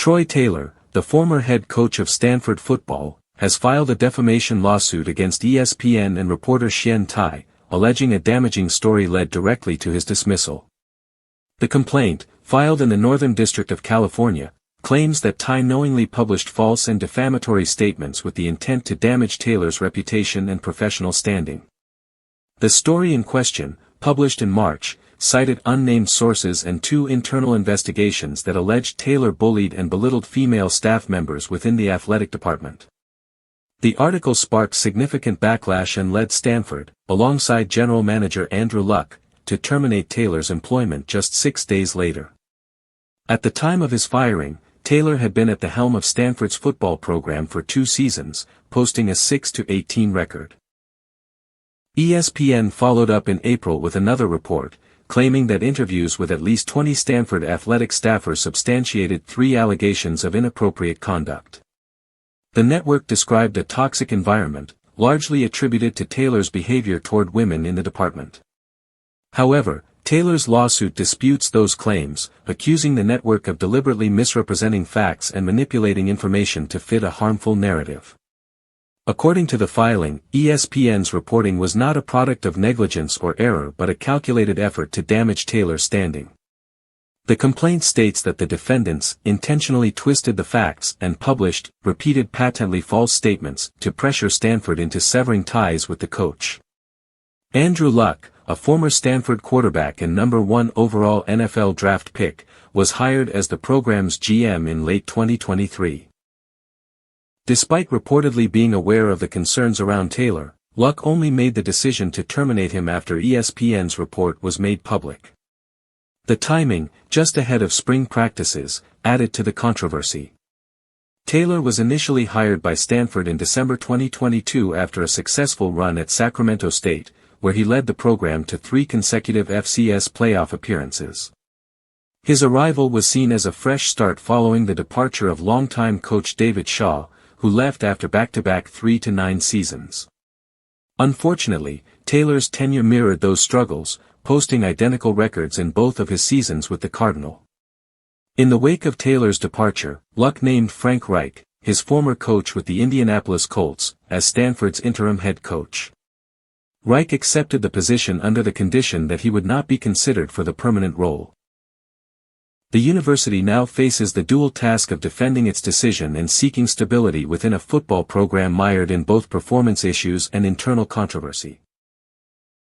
Troy Taylor, the former head coach of Stanford football, has filed a defamation lawsuit against ESPN and reporter Xuan Thai, alleging a damaging story led directly to his dismissal. The complaint, filed in the Northern District of California, claims that Thai knowingly published false and defamatory statements with the intent to damage Taylor's reputation and professional standing. The story in question, published in March, cited unnamed sources and 2 internal investigations that alleged Taylor bullied and belittled female staff members within the athletic department. The article sparked significant backlash and led Stanford, alongside general manager Andrew Luck, to terminate Taylor's employment just 6 days later. At the time of his firing, Taylor had been at the helm of Stanford's football program for 2 seasons, posting a 6-18 record. ESPN followed up in April with another report, claiming that interviews with at least 20 Stanford athletic staffers substantiated 3 allegations of inappropriate conduct. The network described a toxic environment, largely attributed to Taylor's behavior toward women in the department. However, Taylor's lawsuit disputes those claims, accusing the network of deliberately misrepresenting facts and manipulating information to fit a harmful narrative. According to the filing, ESPN's reporting was not a product of negligence or error but a calculated effort to damage Taylor's standing. The complaint states that the defendants intentionally twisted the facts and published, repeated patently false statements to pressure Stanford into severing ties with the coach. Andrew Luck, a former Stanford quarterback and number 1 overall NFL draft pick, was hired as the program's GM in late 2023. Despite reportedly being aware of the concerns around Taylor, Luck only made the decision to terminate him after ESPN's report was made public. The timing, just ahead of spring practices, added to the controversy. Taylor was initially hired by Stanford in December 2022 after a successful run at Sacramento State, where he led the program to 3 consecutive FCS playoff appearances. His arrival was seen as a fresh start following the departure of longtime coach David Shaw, who left after back-to-back 3-9 seasons. Unfortunately, Taylor's tenure mirrored those struggles, posting identical records in both of his seasons with the Cardinal. In the wake of Taylor's departure, Luck named Frank Reich, his former coach with the Indianapolis Colts, as Stanford's interim head coach. Reich accepted the position under the condition that he would not be considered for the permanent role. The university now faces the dual task of defending its decision and seeking stability within a football program mired in both performance issues and internal controversy.